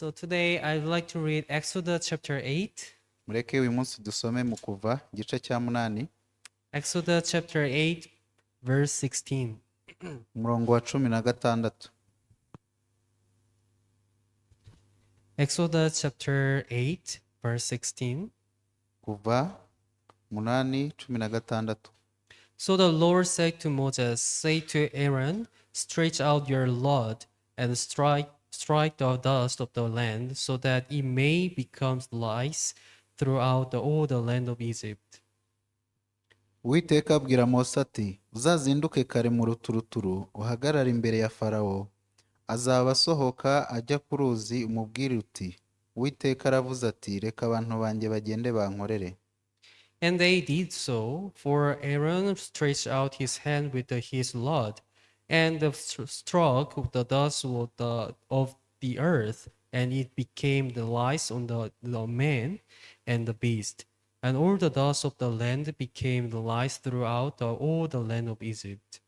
So today I'd like to read Exodus chapter 8. Mureke uyu munsi dusome mu kuva igice cya munani Exodus chapter 8, verse 16. umurongo wa 16. Exodus chapter 8, verse 16. Kuva 8:16. So the Lord said to Moses, say to Aaron, stretch out your rod and strike the dust of the land so that it may become lice throughout all the land of Egypt. Uwiteka abwira Mose ati uzazinduke kare mu ruturuturu uhagarare imbere ya Farawo azaba asohoka ajya ku ruzi umubwire uti Uwiteka aravuze ati reka abantu banjye bagende bankorere. And they did so, for Aaron stretched out his hand with his rod, and struck the dust of the earth, and it became the lice on the man and the beast. And all the dust of the land became the lice throughout all the land of Egypt.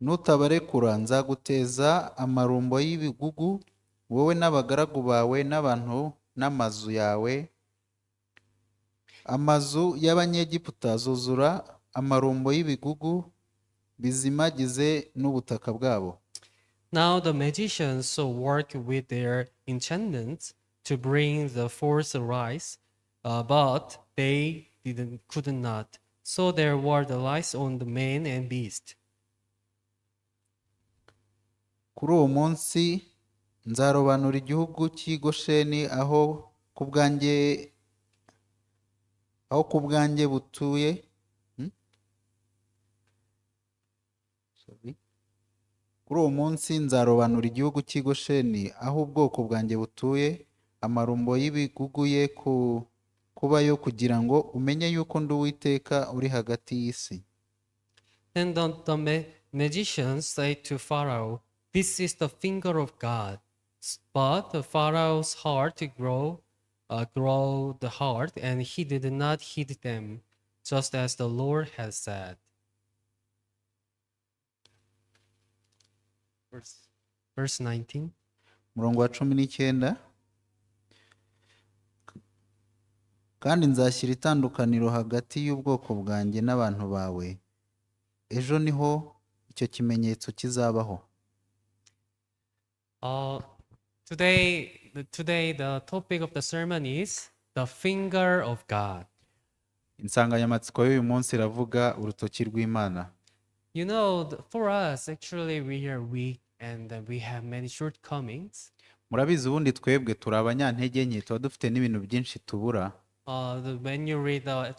Nutabarekura nzaguteza amarumbo y'ibigugu wowe n'abagaragu bawe n'abantu n'amazu yawe. Amazu y'Abanyegiputa azuzura amarumbo y'ibigugu bizimagize n'ubutaka bwabo. Now the magicians worked with their enchantments to bring the forth lice, but they could not. So there were the lice on the man and beast. Kuri uwo munsi nzarobanura igihugu cy'i Gosheni aho ku bwanjye butuye. Kuri uwo munsi nzarobanura igihugu cy'i Gosheni aho ubwoko bwanjye butuye amarumbo y'ibigugu ye kubayo kugira ngo umenye yuko ndi Uwiteka uri hagati y'isi. Then the magicians said to Pharaoh, this is the finger of God. But Pharaoh's heart grew the heart, and he did not heed them, just as the Lord had said. Verse 19. Umurongo wa 19. Kandi nzashyira itandukaniro hagati y'ubwoko bwanjye n'abantu bawe. Ejo niho icyo kimenyetso kizabaho. Today the topic of the sermon is the finger of God. Insanganyamatsiko y'uyu munsi iravuga urutoki rw'Imana. You know, for us, actually, we are weak and we have many shortcomings. Murabizi ubundi twebwe turi abanyantege nke tuba dufite n'ibintu byinshi tubura. When you read the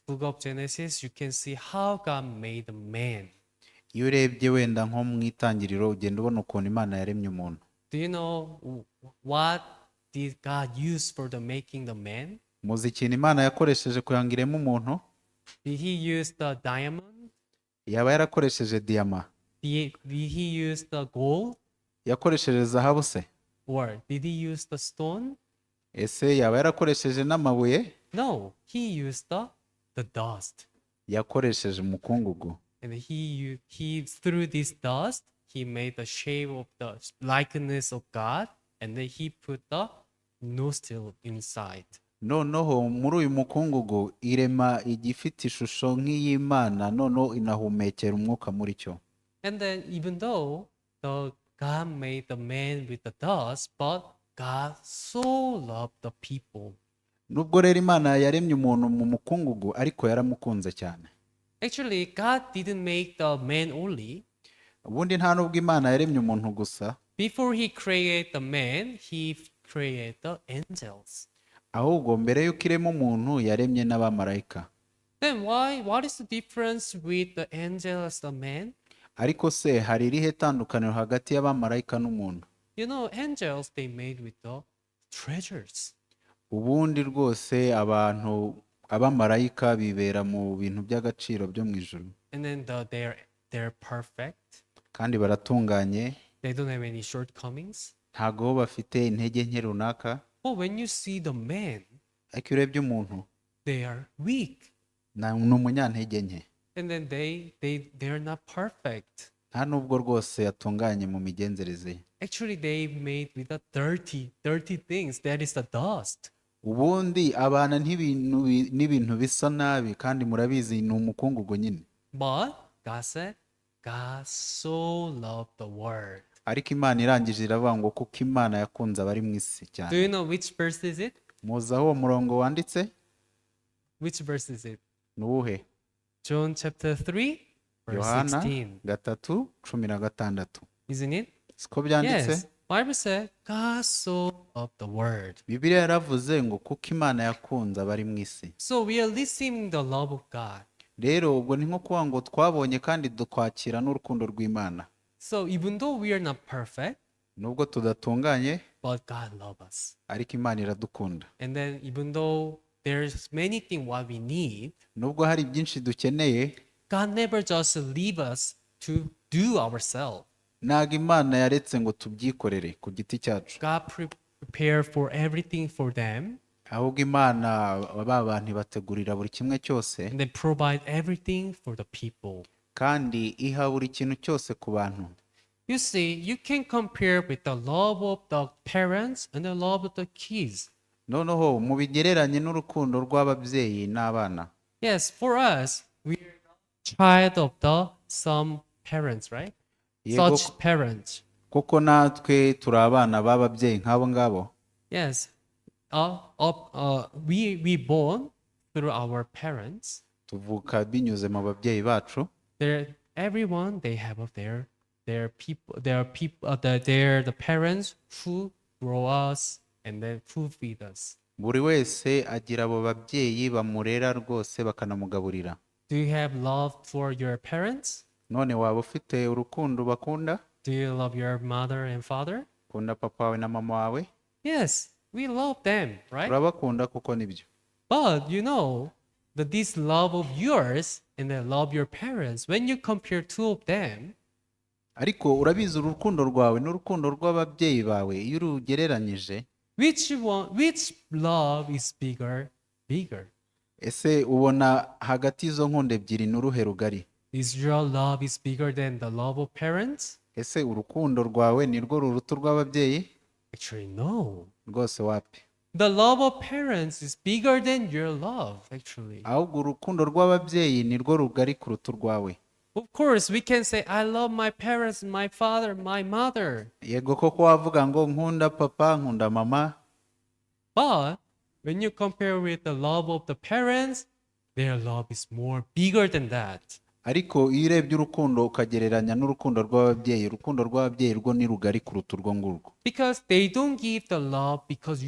book of Genesis, you can see how God made man. Iyo urebye wenda nko mu itangiriro ugenda ubona ukuntu Imana yaremye umuntu. Do you know what did God use for the making the man? Muzi ikintu Imana yakoresheje kugira ngo ireme umuntu? Did he use the diamond? Yaba yarakoresheje diyama? Did he use the gold? Yakoresheje zahabu se? Or did he use the stone? Ese yaba yarakoresheje n'amabuye? No, he used the dust. Yakoresheje umukungugu. And he through this dust, he made the shape of the likeness of God, and then he put the nostril inside. Noneho muri uyu mukungugu irema igifite ishusho nk'iy'Imana, noneho inahumekera umwuka muri cyo. And then even though God made the man with the dust, but God so loved the people. Nubwo rero Imana yaremye umuntu mu mukungugu ariko yaramukunze cyane. Actually, God didn't make the man only. Ubundi nta nubwo Imana yaremye umuntu gusa. Before he created the man, he created the angels. Ahubwo mbere yuko irema umuntu yaremye n'abamarayika. Then what is the difference with the angels and the man? Ariko se hari irihe tandukaniro hagati y'abamarayika n'umuntu? You know, angels, they made with the treasures. Ubundi rwose abamarayika bibera mu bintu by'agaciro byo mu ijuru. And then they're perfect. Kandi baratunganye. They don't have any shortcomings. Ntago bafite intege nke runaka. But when you see the man, ariko urebye umuntu, they are weak. ni umunyantege nke. And then they're not perfect. nta nubwo rwose yatunganye mu migenzereze ye. Actually, they made with the dirty things. That is the dust. ubundi abana n'ibintu bisa nabi kandi murabizi ni umukungugu nyine. But God said, God so loved the world. ariko imana irangije iravuga ngo kuko imana yakunze abari mu isi Do you cyane. know which verse is it? muzi aho uwo murongo wanditse Which verse is it? ni uwuhe? John chapter 3, verse yohana 16. 3:16. Isn't it? siko byanditse? Yes. Bible said, God so loved the world. bibiliya yaravuze ngo kuko imana yakunze abari mu isi. So we are receiving the love of God. rero ubwo ni nko kuvuga ngo twabonye kandi dukwakira n'urukundo rw'imana. So even though we are not perfect, nubwo tudatunganye but God loves us. ariko imana iradukunda. And then even though there's many things what we need, nubwo hari byinshi dukeneye, God never just leave us to do ourselves. ntabwo imana yaretse ngo tubyikorere ku giti cyacu. God prepare for everything for them ahubwo imana ba bantu ibategurira buri kimwe cyose and then provide everything for the people. kandi iha buri kintu cyose ku bantu. You see, you can compare with the love of the parents and the love of the kids. noneho mubigereranye n'urukundo rw'ababyeyi n'abana. Yes, for us, we are the child of some parents, right? Yego, Such parents. kuko natwe turi abana b'ababyeyi nk'abo ngabo. Yes. We born through our parents. tuvuka binyuze mu babyeyi bacu. Everyone they have of their the parents who grow us and then who feed us. buri wese agira abo babyeyi bamurera rwose bakanamugaburira. Do you have love for your parents? none waba ufite urukundo bakunda? Do you love your mother and father? ukunda papa wawe na mama wawe? Yes, we love them, right? turabakunda kuko nibyo. But you know that this love of yours and the love of your parents, when you compare two of them, ariko urabizi urukundo rwawe n'urukundo rw'ababyeyi bawe iyo urugereranyije, which love is bigger? ese ubona hagati y'izo nkunda ebyiri n'uruhe rugari? Is your love is bigger than the love of parents? ese urukundo rwawe ni rwo ruruta urw'ababyeyi? Actually, no. rwose wapi. The love of parents is bigger than your love, actually. ahubwo urukundo rw'ababyeyi ni rwo rugari kuruta urwawe. Of course, we can say, I love my parents, my father, my mother. yego koko wavuga ngo nkunda papa nkunda mama, But when you compare with the love of the parents, their love is more bigger than that. ariko iyo urebye urukundo ukagereranya n'urukundo rw'ababyeyi, urukundo rw'ababyeyi rwo ni rugari kuruta urwo ngurwo. Because they don't give the love because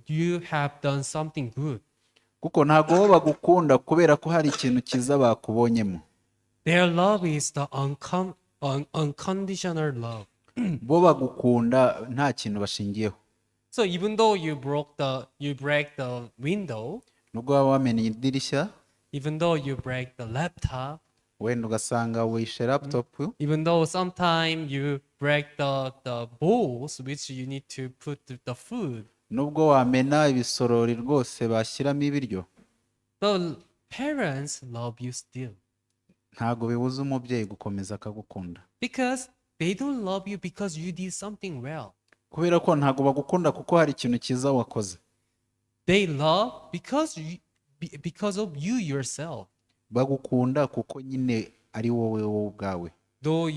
you have done something good. kuko ntabwo bo bagukunda kubera ko hari ikintu cyiza bakubonyemo. Their love is the unconditional love. bo bagukunda nta kintu bashingiyeho. So even though you break the window, nubwo waba wamenye idirishya, even though you break the laptop, wenda ugasanga wishe laptop, even though sometimes you break the bowls which you need to put the food, nubwo wamena ibisorori rwose bashyiramo ibiryo, the parents love you still. ntabwo bibuza umubyeyi gukomeza akagukunda. Because they don't love you because you did something well. kubera ko ntabwo bagukunda kuko hari ikintu cyiza wakoze. They love because of you yourself. bagukunda kuko nyine ari wowe ubwawe. Though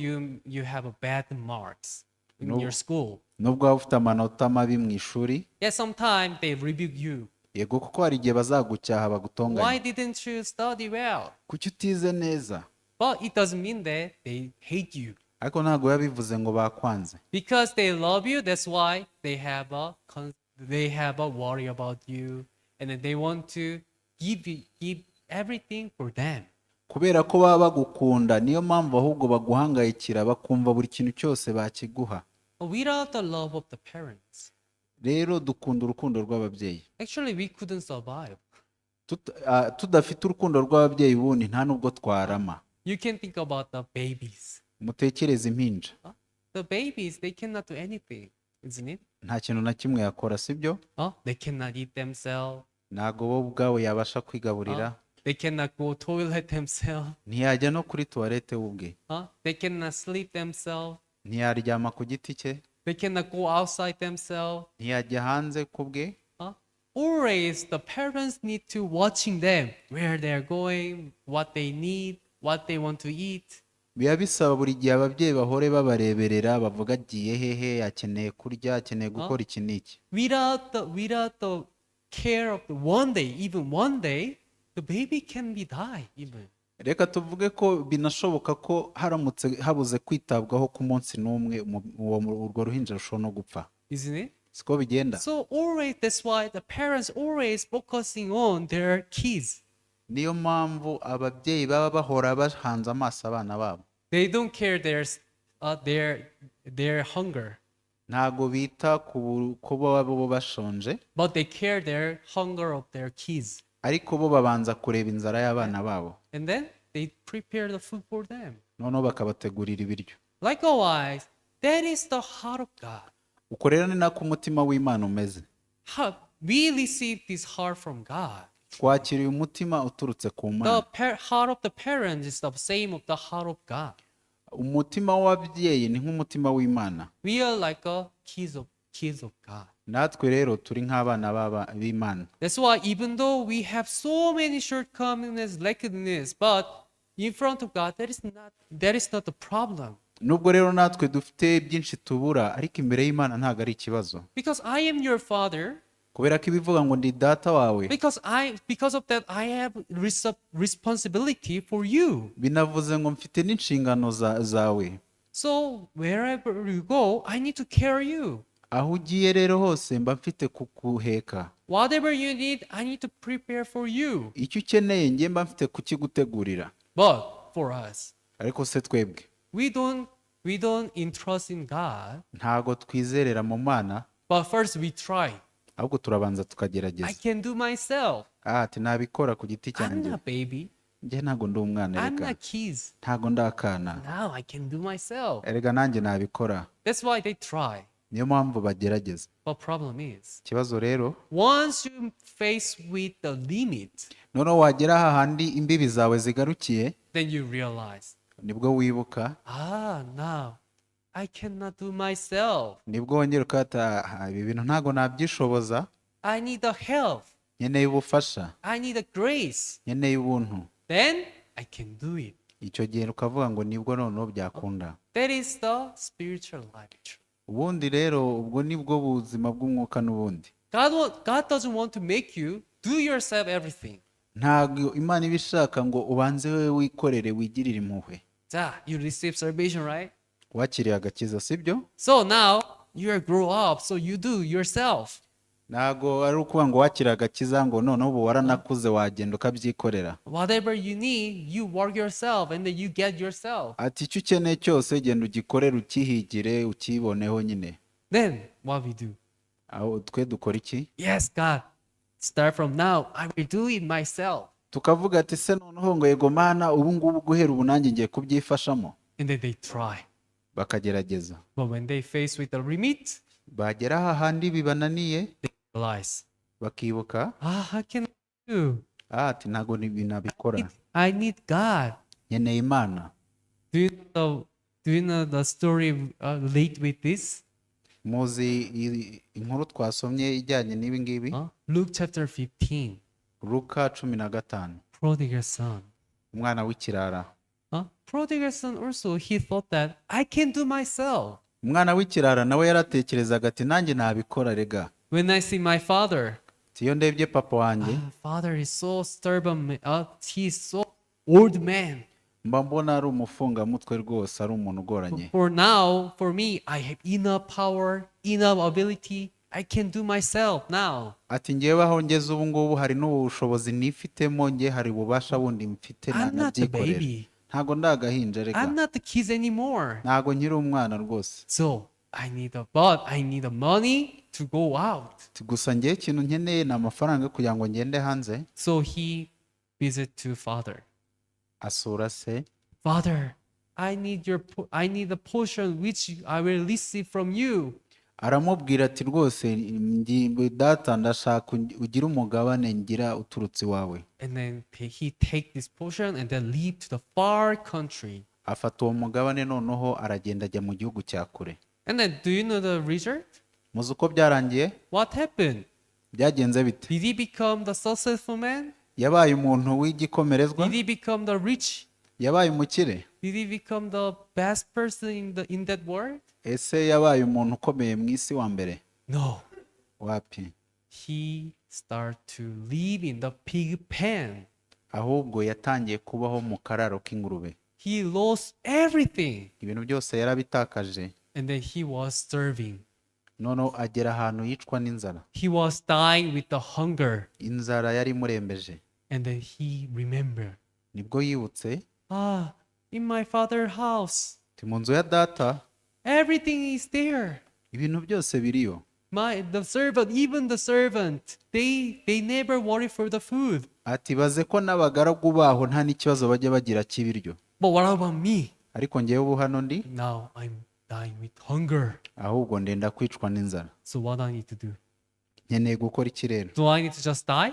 you have a bad marks in No. your school. nubwo waba ufite amanota mabi mu ishuri, Yeah, sometimes they rebuke you. yego kuko hari igihe bazagucyaha Why bagutonganya. didn't you study well? kuki utize neza? But it doesn't mean that they hate you. ariko ntabwo biba bivuze ngo bakwanze. Because they love you, that's why they have a worry about you, and then they want to give everything for them. kubera ko baba bagukunda niyo mpamvu ahubwo baguhangayikira bakumva buri kintu cyose bakiguha. Without the love of the parents, rero dukunda urukundo rw'ababyeyi. actually we couldn't survive. tudafite urukundo rw'ababyeyi ubundi nta nubwo twarama. You can think about the babies. mutekereze impinja. The babies, they cannot do anything, isn't it? nta kintu na kimwe yakora, sibyo? They cannot eat themselves. ntabwo bo ubwabo yabasha kwigaburira. They cannot go toilet themselves. ntiyajya no kuri tuwarete we ubwe, They cannot sleep themselves. ntiyaryama ku giti cye, They cannot go outside themselves. ntiyajya hanze ku bwe. Always the parents need to watching them where they're going, what they need, what they want to eat. Biba bisaba buri gihe ababyeyi bahore babareberera, bavuga agiye hehe, akeneye kurya, akeneye gukora iki n'iki. Without the care of even one day, the baby can be die even. Reka tuvuge ko binashoboka ko haramutse habuze kwitabwaho ku munsi n'umwe, urwo ruhinja rushobora no gupfa. Isn't it? Siko bigenda. So always, that's why the parents always focusing on their kids. Niyo mpamvu ababyeyi baba bahora bahanze amaso abana babo. They don't care their hunger, Ntago bita ku kuba bo bashonje, but they care their hunger of their kids. ariko bo babanza kureba inzara y'abana babo, And then they prepare the food for them. noneho bakabategurira ibiryo. Likewise, that is the heart of God. Uko rero ni nako umutima w'Imana umeze. We receive this heart from God. Twakiriye umutima uturutse ku Mana. Heart of the parents is the same of the heart of God. Umutima w'ababyeyi ni nk'umutima w'Imana. We are like kids of God. Natwe rero turi nk'abana b'Imana. That's why even though we have so many shortcomings, lackness, but in front of God, that is not the problem. Nubwo rero natwe dufite byinshi tubura, ariko imbere y'Imana ntago ari ikibazo. Because I am your father. Kubera ko ibivuga ngo ndi data wawe. Because of that, I have responsibility for you. Binavuze ngo mfite n'inshingano zawe. So wherever you go, I need to carry you. Aho ugiye rero hose mba mfite kukuheka. Whatever you need, I need to prepare for you. Icyo ukeneye njye mba mfite kukigutegurira. But for us, ariko se twebwe, we don't entrust in God. Ntago twizerera mu Mana. But first we try. Ahubwo turabanza tukagerageza. I can do myself. Ati nabikora ku giti cyanjye. I'm not baby. Njye ntago ndi umwana I'm reka. not kids. Ntago ndakana. Now I can do myself. Erega nanjye nabikora. That's why they try. Niyo mpamvu bagerageza. But problem is, Ikibazo rero, once you face with the limit, noneho wagera hahandi imbibi zawe zigarukiye, then you realize, nibwo wibuka, now I cannot do myself. nibwo wongera ukata ibi bintu ntago nabyishoboza. I need the help. Nkeneye ubufasha. I need the grace. Nkeneye ubuntu. Then I can do it. Icyo gihe ukavuga ngo nibwo noneho byakunda. That is the spiritual life. Ubundi rero ubwo nibwo buzima bw'umwuka n'ubundi. God doesn't want to make you do yourself everything. Ntago Imana ibishaka ngo ubanze wewe wikorere wigirire impuhwe. You receive salvation, right? Wakiriye agakiza, sibyo? So now you are grow up, so you do yourself. Ntago ari ukuvuga ngo wakiriye agakiza ngo noneho ubu waranakuze wagenda ukabyikorera. Whatever you need, you work yourself and then you get yourself. Ati icyo ukeneye cyose genda ugikorere, ukihigire, ukiboneho nyine. Then what we do? Aho twe dukora iki? Yes, God. Start from now. I will do it myself. Tukavuga ati se noneho ngo yego Mana ubu ngubu guhera ubu nanjye ngiye kubyifashamo. And then they try. Bakagerageza. But when they face with the remit, bagera hahandi bibananiye, they realize, bakibuka, how can I do? ati ntago nabikora. I need God. Nkeneye Imana. Do you know the story relate with this? Muzi inkuru twasomye ijyanye n'ibi ngibi? Luke chapter 15. Luka 15. Prodigal son. Umwana w'ikirara. Prodigal son also, he thought that I can do myself. Umwana w'ikirara nawe yaratekerezaga ati nanjye nabikora rega. When I see my father, Tiyo ndebye papa wanjye, father is so stubborn, he is so old man. mba mbona ari umufungamutwe rwose, ari umuntu ugoranye. For me, I have enough power, enough ability. I can do myself now. Ati ngewe aho ngeze ubu ngubu hari n'ubushobozi nifitemo, nge hari ububasha bundi mfite I'm not a baby. Ntago ndagahinja rega. I'm not the kids anymore. Ntago nkiri umwana rwose. So I need the money to go out. Gusa ngewe ikintu nkeneye ni amafaranga kugira ngo ngende hanze. So he visit to father. Asura se. Father, I need the portion which I will receive from you. aramubwira ati rwose data ndashaka ugire umugabane ngira uturutse iwawe. And then he take this portion and then leave to the far country. Afata uwo mugabane noneho aragenda ajya mu gihugu cya kure. And then do you know the result? Muzi uko byarangiye? What happened? Byagenze bite? Did he become the successful man? Yabaye umuntu w'igikomerezwa? Did he become the rich? Yabaye umukire? Did he become the best person in that world? Ese yabaye umuntu ukomeye mu isi wa mbere? No. Wapi? He started to live in the pig pen. Ahubwo yatangiye kubaho mu kararo k'ingurube. He lost everything. Ibintu byose yarabitakaje. And then he was starving. Noneho agera ahantu yicwa n'inzara. He was dying with the hunger. Inzara yari imurembeje. And then he remembered. Nibwo yibutse. In my father's house. Mu nzu ya data. Everything is there. Ibintu byose biriyo. Even the servant, they never worry for the food. Ati baze ko n'abagaragu baho nta n'ikibazo bajya bagira cy'ibiryo. But what about me? Ariko ngewe ubu hano ndi. Now I'm dying with hunger. Ahubwo ndenda kwicwa n'inzara. So what do I need to do? Nkeneye gukora iki rero? Do I need to just die?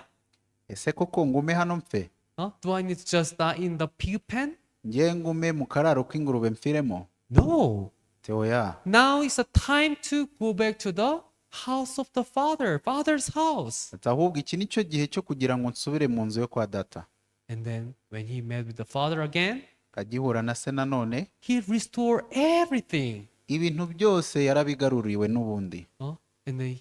Ese koko ngume hano mfe? Do I need to just die in the pig pen? Ngewe ngume mu kararo k'ingurube mfiremo? No. Teoya. Now is the time to go back to the house of the father's house. Ahubwo iki nicyo gihe cyo kugira ngo nsubire mu nzu yo kwa data. And then when he met with the father again, kagihura na se nanone, he restored everything. Ibintu byose yarabigaruriwe n'ubundi. And the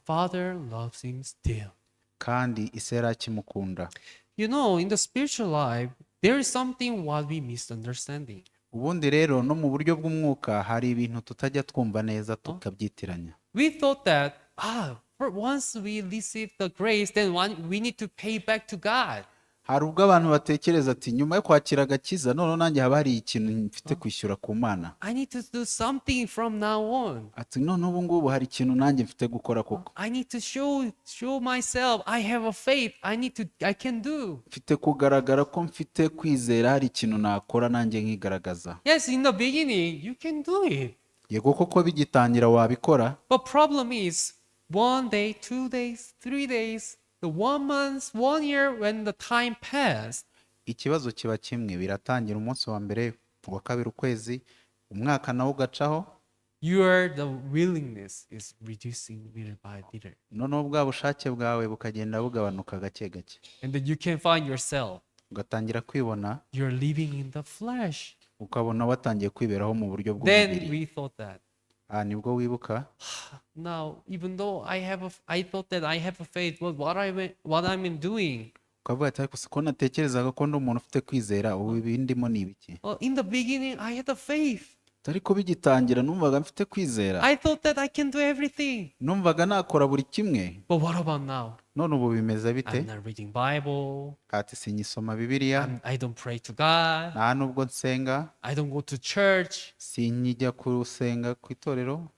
father loves him still. Kandi ise yarakimukunda. You know, in the spiritual life, there is something what we misunderstanding. Ubundi rero no mu buryo bw'umwuka hari ibintu tutajya twumva neza tukabyitiranya. We thought that once we receive the grace, then we need to pay back to God. Hari ubwo abantu batekereza ati nyuma yo kwakira agakiza none nanjye haba hari ikintu mfite kwishyura ku Mana. I need to do something from now on. Ati none ubu ngubu hari ikintu nanjye mfite gukora koko. I need to show myself I have a faith. I can do. Mfite kugaragara ko mfite kwizera hari ikintu nakora nanjye nkigaragaza. Yes, in the beginning you can do it. Yego koko bigitangira wabikora. But problem is 1 day, 2 days, 3 days, the 1 month, 1 year, when the time passed. Ikibazo kiba kimwe, biratangira umunsi wa mbere, uwa kabiri ukwezi, umwaka nawo ugacaho. The willingness is reducing little by little. Noneho bwa bushake bwawe bukagenda bugabanuka gake gake. And then you can find yourself. Ugatangira kwibona. You're living in the flesh. Ukabona watangiye kwiberaho mu buryo Then bw'umubiri. we thought that. Nibwo wibuka. Now, even though I thought that I have a faith, but what I'm doing. Ukavuga ati ariko siko natekerezaga ko ndi umuntu ufite kwizera, ubu ibindimo ni ibiki? In the beginning, I had a faith. Ariko bigitangira numvaga mfite kwizera. I thought that I can do everything. Numvaga nakora buri kimwe. But what about now? None ubu bimeze bite? I'm not reading Bible. Ati sinyisoma Bibiliya. I don't pray to God. Nta nubwo nsenga. I don't go to church. Sinyijya kusenga ku itorero.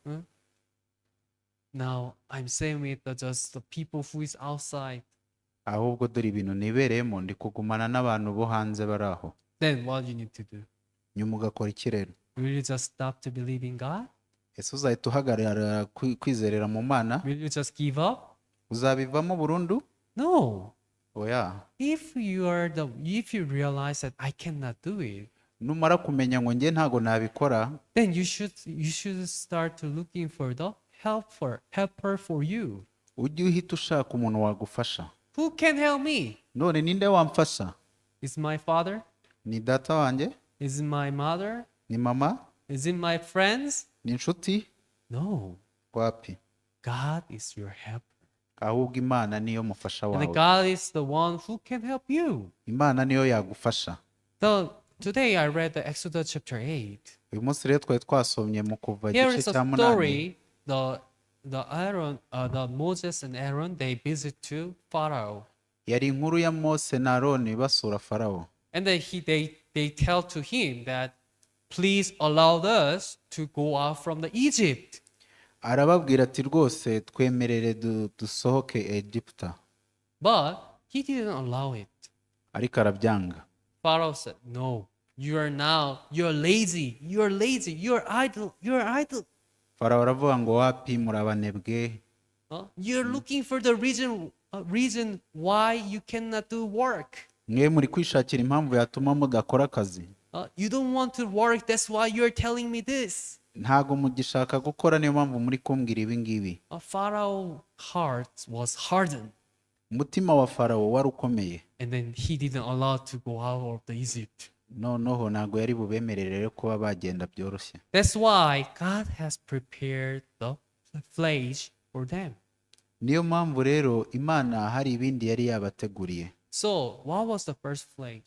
Now I'm saying with just the people who is outside. Ahubwo dore ibintu nibereyemo ndi kugumana n'abantu bo hanze baraho. Then what you need to do? Nyuma ugakora iki rero? Will you just stop to believe in God? Ese uzahita uhagarara kwizerera mu Mana? Will you just give up? Uzabivamo burundu? No. Oya. If you realize that I cannot do it, numara kumenya ngo nge ntago nabikora, then you should start to looking for the helper for you. Ujye uhita ushaka umuntu wagufasha. Who can help me? None ninde wamfasha? Is my father? Ni data wanjye? Is my mother? Ni mama? Is it my friends? Ni inshuti? No. Wapi? God is your helper. Ahubwo Imana niyo mufasha wawe. And God is the one who can help you. Imana niyo yagufasha. Today I read the Exodus chapter 8. Uyu munsi rero twari twasomye mu kuva Here igice is cya a 8. story. The Moses and Aaron, they visit to Pharaoh. Yari inkuru ya Mose na Aroni basura Farawo. And then they tell to him that please allow us to go out from the Egypt. Arababwira ati rwose twemerere dusohoke Egiputa. But he didn't allow it. Ariko arabyanga. Pharaoh said, no, you're lazy, you're idle. farawo aravuga ngo wapi murabanebwe You're looking for the reason why you cannot do work. mwe muri kwishakira impamvu yatuma mudakora akazi You don't want to work, that's why you're telling me this. ntago mugishaka gukora niyo mpamvu muri kumbwira ibi ngibi Pharaoh's heart was hardened, umutima wa farawo wari ukomeye and then he didn't allow to go out of the Egypt. noneho ntago yari bubemerere kuba bagenda byoroshye That's why God has prepared the flesh for them. niyo mpamvu rero imana hari ibindi yari yabateguriye So, what was the first plague?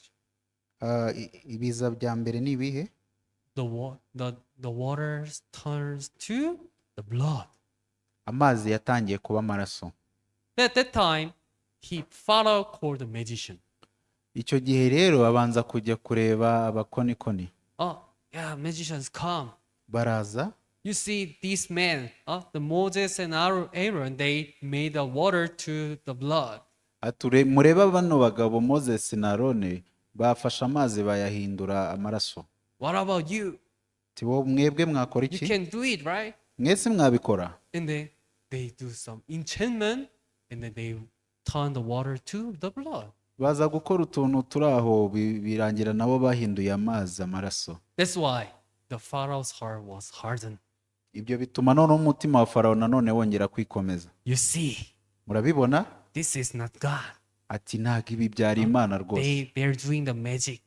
ibiza bya mbere ni ibihe The water turns to the blood. amazi yatangiye kuba amaraso At that time, Pharaoh called the magician. icyo gihe rero abanza kujya kureba abakonikoni Oh, yeah, magicians come. baraza You see, these men, the Moses and Aaron, they made the water to the blood. mureba bano bagabo Moses na Arone bafashe amazi bayahindura amaraso What about you? mwebwe mwakora You iki can do it, right? mwese mwabikora And then they do some enchantment, and then they turn the water to the blood. baza gukora utuntu turi aho birangira nabo bahinduye amazi amaraso That's why the Pharaoh's heart was hardened. ibyo bituma noneho umutima wa farawo nanone wongera kwikomeza You see, murabibona this is not God. ati ntabwo ibi byari imana rwose They're doing the magic.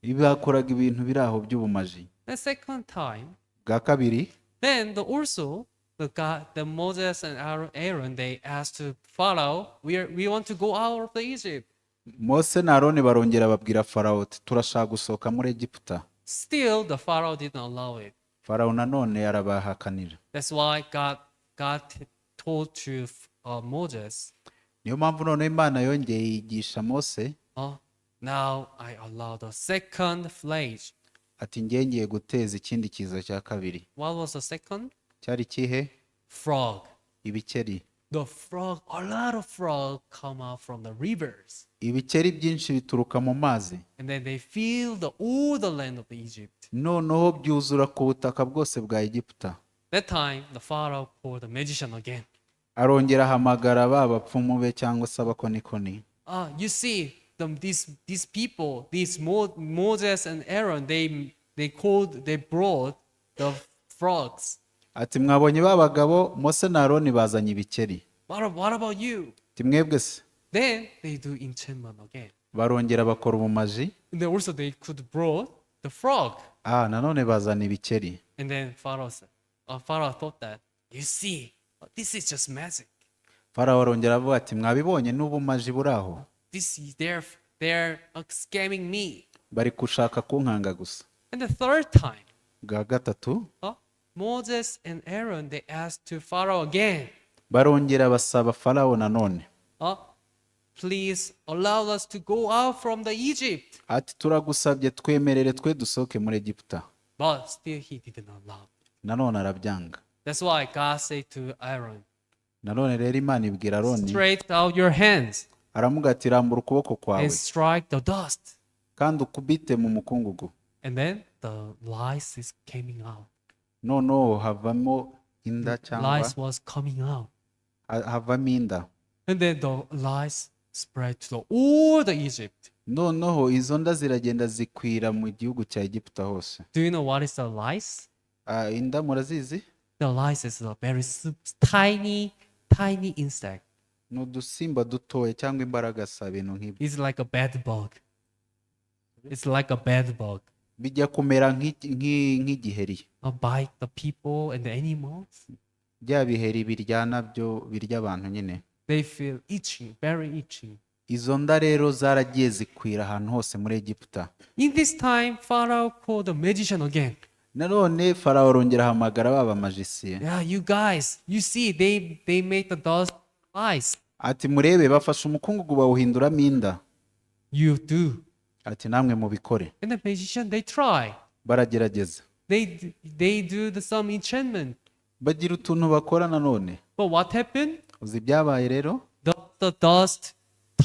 ibi bakoraga ibintu biri aho by'ubumaji The second time, bwa kabiri then the Moses and Aaron, they asked to Pharaoh, we want to go out of the Egypt. Mose na Aroni barongera babwira farawo ati turashaka gusohoka muri Egiputa Still, the Pharaoh didn't allow it. farawo nanone arabahakanira That's why God told to Moses, niyo mpamvu noneho imana yongeye yigisha Mose now I allow the second plague. ati ngiye guteza ikindi kiza cya kabiri What was the second? cyari kihe Frog. ibikeri A lot of frogs come out from the rivers. ibikeri byinshi bituruka mu mazi And then they fill all the land of Egypt. noneho byuzura ku butaka bwose bwa Egiputa That time, the Pharaoh called the magician again. arongera ahamagara ba bapfumu be cyangwa se abakonikoni You see, these people, Moses and Aaron, they brought the frogs. ati mwabonye ba bagabo Mose na Aroni bazanye ibikeri What about you? ati mwebwe se Then they do enchantment again. barongera bakora ubumaji And then also they could brought the frog. nanone bazana ibikeri And then Pharaoh thought that, you see, this is just magic. farawo arongera avuga ati mwabibonye n'ubumaji buri aho They're scamming me. bari gushaka kunkanga gusa And the third time, bwa gatatu Moses and Aaron, they asked to Pharaoh again, barongera basaba farawo nanone please allow us to go out from the Egypt. ati turagusabye twemerere twe dusohoke muri Egiputa But still he didn't allow. nanone arabyanga That's why God said to Aaron, nanone rero imana ibwira Aroni stretch out your hands aramuga ati rambura ukuboko kwawe and strike the dust. kandi ukubite mu mukungugu And then the lice is coming out. noneho havamo inda cyangwa Lice was coming out. havamo inda And then the lice spread to all the Egypt. noneho izo nda ziragenda zikwira mu gihugu cya Egiputa hose Do you know what is the lice? inda murazizi The lice is a very tiny insect. ni udusimba dutoya cyangwa imbaragasa ibintu nk'ibyo It's like a bed bug. It's like a bed bug. bijya kumera nk'igiheri Bite the people and the animals. bya biheri biryana byo birya abantu nyine They feel itching, very itching. izo nda rero zaragiye zikwira ahantu hose muri Egiputa In this time, Pharaoh called the magician again. nanone farawo arongera ahamagara ba bamajisiye Yeah, you guys, you see, they made the dust lice. ati murebe bafashe umukungugu bawuhinduramo inda You do. ati namwe mubikore And the magician, they try. baragerageza They do some enchantment. bagira utuntu bakora nanone But what happened? uzi ibyabaye rero The dust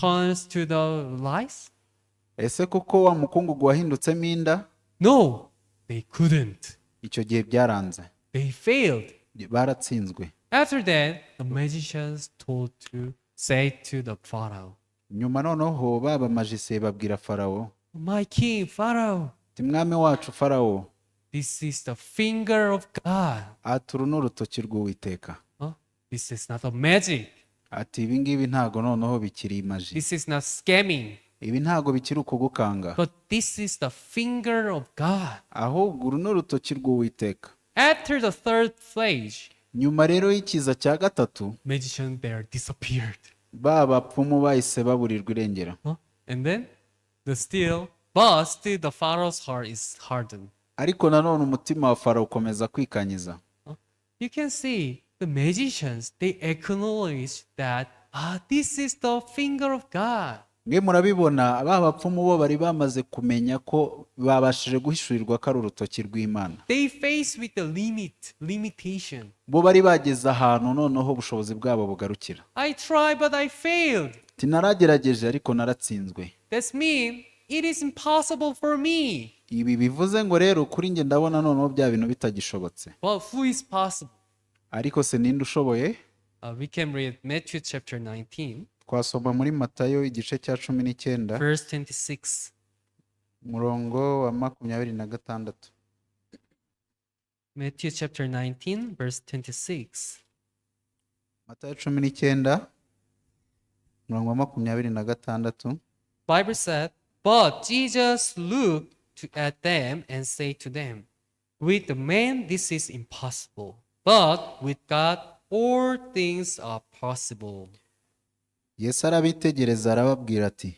turns to the lice? ese kuko wa mukungugu wahindutsemo inda No, they couldn't. icyo gihe byaranze They failed. baratsinzwe. After that, the magicians told to say to the Pharaoh, Nyuma noneho baba majise babwira Farawo, "My king, Pharaoh, ati mwami wacu Farawo, this is the finger of God. ati uru ni urutoki rw'Uwiteka. This is not a magic. Ati ibi ngibi ntago noneho bikiri imaji. This is not scamming. Ibi ntago bikiri ukugukanga. But this is the finger of God." Ahubwo uru ni urutoki rw'Uwiteka. After the third plague, Nyuma rero y'ikiza cya gatatu, magician there disappeared. ba bapfumu bahise baburirwa irengero. And then but still the Pharaoh's heart is hardened. Ariko nanone umutima wa Farawo ukomeza kwikanyiza. You can see the magicians, they acknowledge that this is the finger of God. Mwe murabibona ba bapfumu bo bari bamaze kumenya ko babashije guhishurirwa ko ari urutoki rw'Imana. They face with the limitation. Bo bari bageze ahantu noneho ubushobozi bwabo bugarukira. I tried but I failed. Tinaragerageje ariko naratsinzwe. That means it is impossible for me. Ibi bivuze ngo rero kuri nge ndabona noneho bya bintu bitagishobotse. Well, who is possible? Ariko se ninde ushoboye? We can read Matthew chapter 19. Twasoma muri Matayo igice cya 19 verse 26. murongo wa 26. Matthew chapter 19 verse 26. Matayo 19 murongo wa 26. Bible said, "But Jesus looked at them and said to them, with the man this is impossible, but with God all things are possible." Yesu arabitegereza arababwira ati,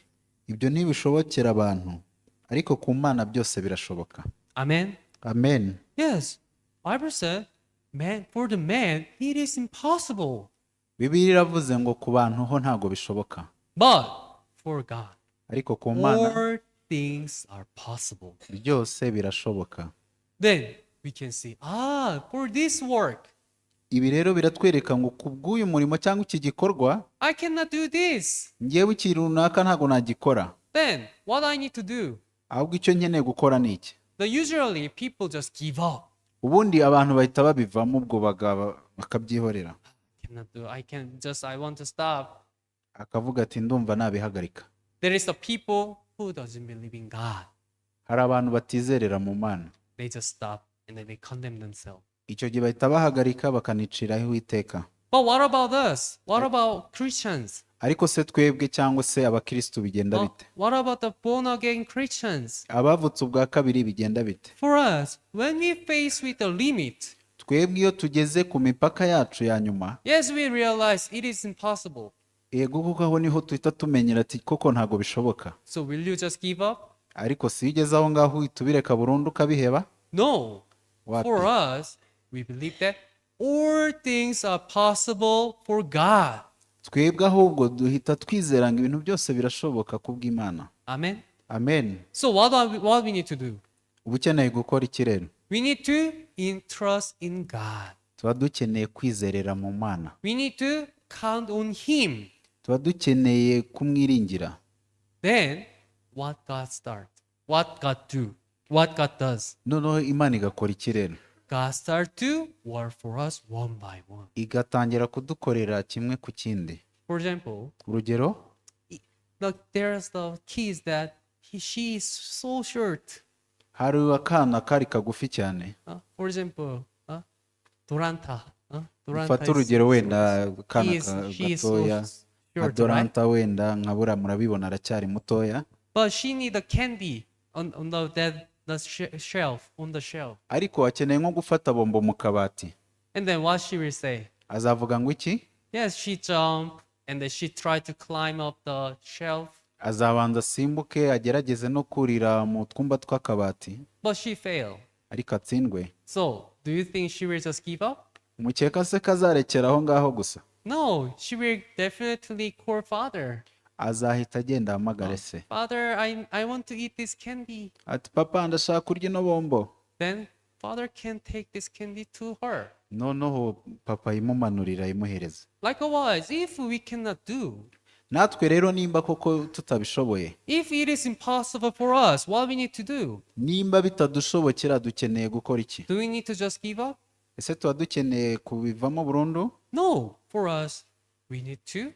ibyo ntibishobokera abantu, ariko ku Mana byose birashoboka. Amen. Amen. Yes. Bible said, for the man it is impossible, Bibiliya iravuze ngo ku bantu ho ntago bishoboka, but for God ariko ku Mana all things are possible. byose birashoboka. Then we can see, for this work Ibi rero biratwereka ngo kubw'uyu murimo cyangwa iki gikorwa, I cannot do this. ngewe ikintu runaka ntago nagikora. Then what I need to do? Ahubwo icyo nkeneye gukora ni iki. Usually people just give up. Ubundi abantu bahita babivamo ubwo bakabyihorera. I want to stop. Akavuga ati ndumva nabihagarika. There is the people who doesn't believe in God. Hari abantu batizerera mu Mana. They just stop and then they condemn themselves. Icyo gihe bahita bahagarika bakaniciraho Uwiteka. But what about us? What about Christians? Ariko se twebwe cyangwa se abakristo bigenda bite? What about the born again Christians? Abavutse ubwa kabiri bigenda bite? For us, when we face with the limit, Twebwe iyo tugeze ku mipaka yacu ya nyuma, yes, we realize it is impossible. yego kuko aho niho tuhita tumenyera ati koko ntago bishoboka. So will you just give up? Ariko si ugeze aho ngaho uhita ubireka burundu ukabiheba? No. What? For us, we believe that all things are possible for God. Twebwe ahubwo duhita twizera ngo ibintu byose birashoboka kubw'Imana. Amen. Amen. So what we need to do? Uba ukeneye gukora iki rero? We need to trust in God. Tuba dukeneye kwizerera mu Mana. We need to count on Him. Tuba dukeneye kumwiringira. Then what God does? Noneho Imana igakora iki rero? God start to work for us one by one. Igatangira kudukorera kimwe ku kindi. For example, Urugero, there's the kids that she is so short. hari akana kari kagufi cyane. For example, Doranta. Ufata urugero wenda kana she is gatoya, so nka short, right? Doranta wenda nkabura murabibona aracyari mutoya. But she need the candy on the shelf, on the shelf. Ariko akeneye nko gufata bombo mu kabati. And then what she will say? Azavuga ngo iki? Yes, she jump and then she tried to climb up the shelf. Azabanza asimbuke agerageze no kurira mu twumba tw'akabati. But she failed. Ariko atsindwe. So, do you think she will just give up? Umukeka se kazarekera aho ngaho gusa? No, she will definitely call father. Azahita agenda ahamagare se. Father, I want to eat this candy. Ati papa ndashaka kurya ino bombo. Then father can take this candy to her. Noneho papa imumanurira imuhereza. Likewise, if we cannot do, Natwe rero nimba koko tutabishoboye, if it is impossible for us, what we need to do? nimba bitadushobokera dukeneye gukora iki? Do we need to just give up? ese tuba dukeneye kubivamo burundu? No, for us, we need to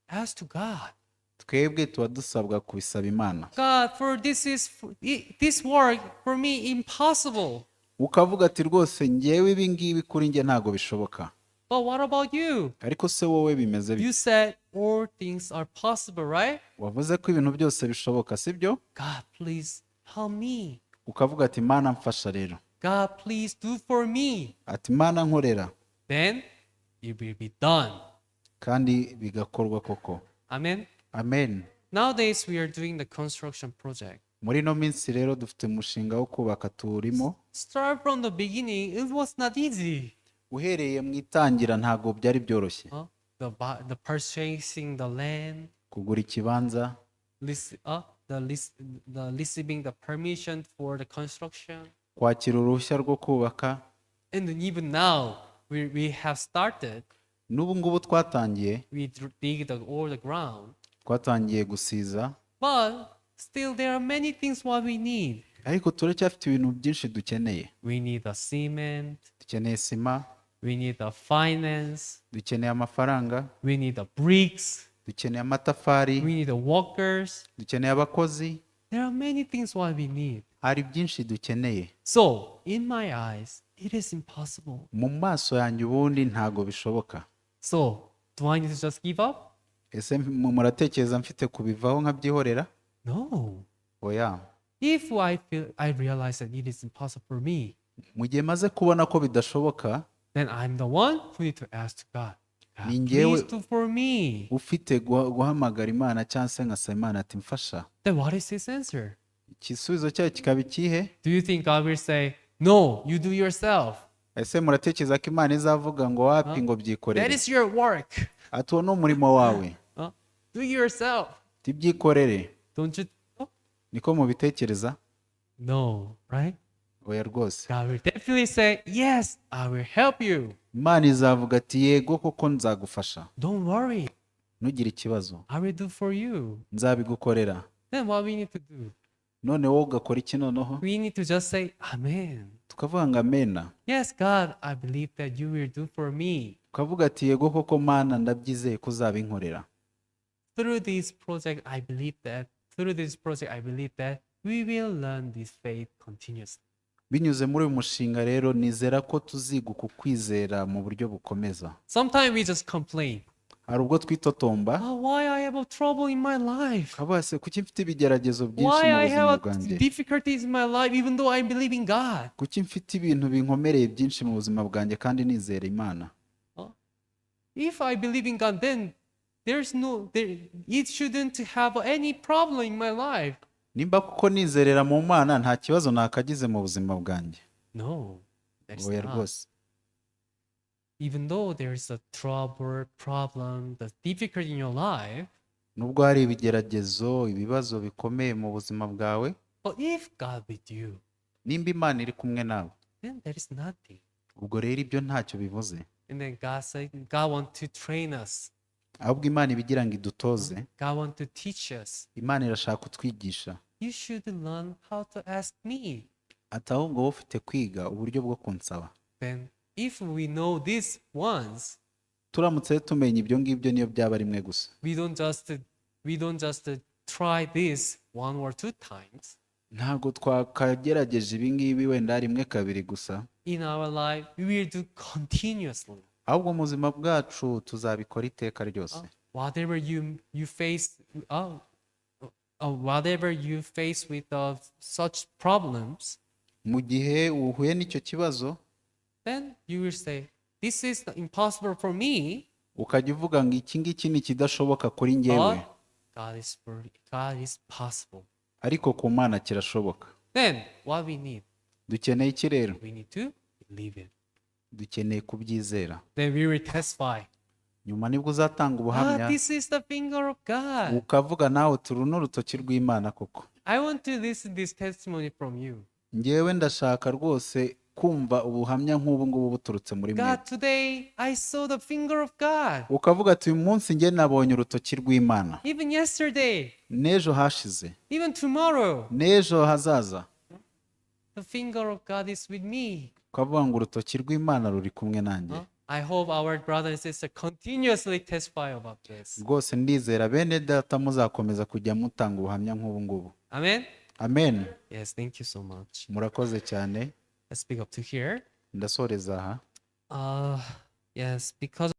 ask to God. Twebwe tuba dusabwa kubisaba Imana. God, for this work for me impossible. Ukavuga ati rwose ngewe ibi ngibi kuri nge ntago bishoboka. But what about you? Ariko se wowe bimeze bite? You said all things are possible, right? Wavuze ko ibintu byose bishoboka, sibyo? God, please help me. Ukavuga ati Mana mfasha rero. God, please do for me. Ati Mana nkorera. Then it will be done. Kandi bigakorwa koko. Amen. Amen. Nowadays we are doing the construction project. Muri no minsi rero dufite umushinga wo kubaka turimo. Start from the beginning, it was not easy. Uhereye mu itangira ntago byari byoroshye. The purchasing the land, Kugura ikibanza, the receiving the permission for the construction, kwakira uruhushya rwo kubaka. and then even now we have started. N'ubu ngubu twatangiye, We dig all the ground, twatangiye gusiza, but still there are many things what we need. ariko turacyafite ibintu byinshi dukeneye. We need the cement, Dukeneye sima, we need the finance, dukeneye amafaranga, we need the bricks, dukeneye amatafari, we need the workers. dukeneye abakozi. There are many things what we need. Hari byinshi dukeneye. So, in my eyes, it is impossible. Mu maso yanjye ubundi ntago bishoboka. So, do I need to just give up? Ese muratekereza mfite kubivaho nkabyihorera? No. Oya. If I realize that it is impossible for me, Mu gihe maze kubona ko bidashoboka, then I'm the one who need to ask God, God, Ni njyewe- please do for me. ufite guhamagara Imana cyangwa se ngasaba Imana ati mfasha. Then what is his answer? Igisubizo cyayo kikaba ikihe? Do you think God will say, no, you do yourself? Ese muratekereza ko Imana izavuga ngo wapi ngo That byikorere? is your work. Ati uwo ni umurimo wawe. Do yourself. Tibyikorere. Don't you? Oh, Niko mubitekereza? no, right? Oya rwose. God will definitely say, yes, I will help you. Imana izavuga ati yego koko nzagufasha. Don't worry. Ntugire ikibazo. I will do for you. Nzabigukorera. Then what we need to do? None wowe ugakora iki noneho? We need to just say, Amen. Tukavuga ngo amena. Yes, God, I believe that you will do for me. Tukavuga ati yego koko Mana ndabyizeye ko uzabinkorera. Through this project, I believe that we will learn this faith continuously. Binyuze muri uyu mushinga rero nizera ko tuziguka ukwizera mu buryo bukomeza. Sometimes we just complain. Hari ubwo twitotomba, Why I have a trouble in my life? kavuga se kuki mfite ibigeragezo byinshi Why mu I buzima have bwanjye? difficulties in my life even though I believe in God? Kuki mfite ibintu binkomereye byinshi mu buzima bwanjye kandi nizera Imana? If I believe in God, then it shouldn't have any problem in my life. Nimba kuko nizerera mu Mana nta kibazo nakagize mu buzima bwanjye. No, that is Oya not. rwose. Even though there is a trouble, problem, the difficulty in your life, Nubwo hari ibigeragezo, ibibazo bikomeye mu buzima bwawe, but if God with you, nimba Imana iri kumwe nawe, then there is nothing. ubwo rero ibyo ntacyo bivuze. And then God wants to train us. Ahubwo Imana ibigira ngo idutoze, God wants to teach us. Imana irashaka kutwigisha. You should learn how to ask me. Ati ahubwo wowe ufite kwiga uburyo bwo kunsaba. Then if we know this once, Turamutse tumenye ibyo ngibyo niyo byaba rimwe gusa. we don't just try this one or two times. Ntabwo twakagerageje ibi ngibi wenda rimwe kabiri gusa, In our life, we will do continuously. ahubwo mu buzima bwacu tuzabikora iteka ryose. Whatever you face, whatever you face with such problems, Mu gihe uhuye n'icyo kibazo, then you will say, "This is impossible for me." ukajya uvuga ngo iki ngiki ni ikidashoboka kuri njyewe, But God is possible. ariko ku Mana kirashoboka. Then what we need, Dukeneye iki rero? we need to believe it. Dukeneye kubyizera. Then we will testify. Nyuma nibwo uzatanga ubuhamya, This is the finger of God. ukavuga nawe turu n'urutoki rw'Imana koko. I want to listen this testimony from you. Njyewe ndashaka rwose kumva ubuhamya nk'ubu ngubu buturutse muri mwe. God, today I saw the finger of God. Ukavuga ati uyu munsi njye nabonye urutoki rw'Imana. Even yesterday, N'ejo hashize, even tomorrow, n'ejo hazaza, the finger of God is with me. ukavuga ngo urutoki rw'Imana ruri kumwe nanjye. I hope our brother and sister continuously testify about this. Rwose ndizera bene data muzakomeza kujya mutanga ubuhamya nk'ubu ngubu. Amen. Amen. Yes, thank you so much. Murakoze cyane. Let's pick up to here. Ndasoreza aha. Yes, because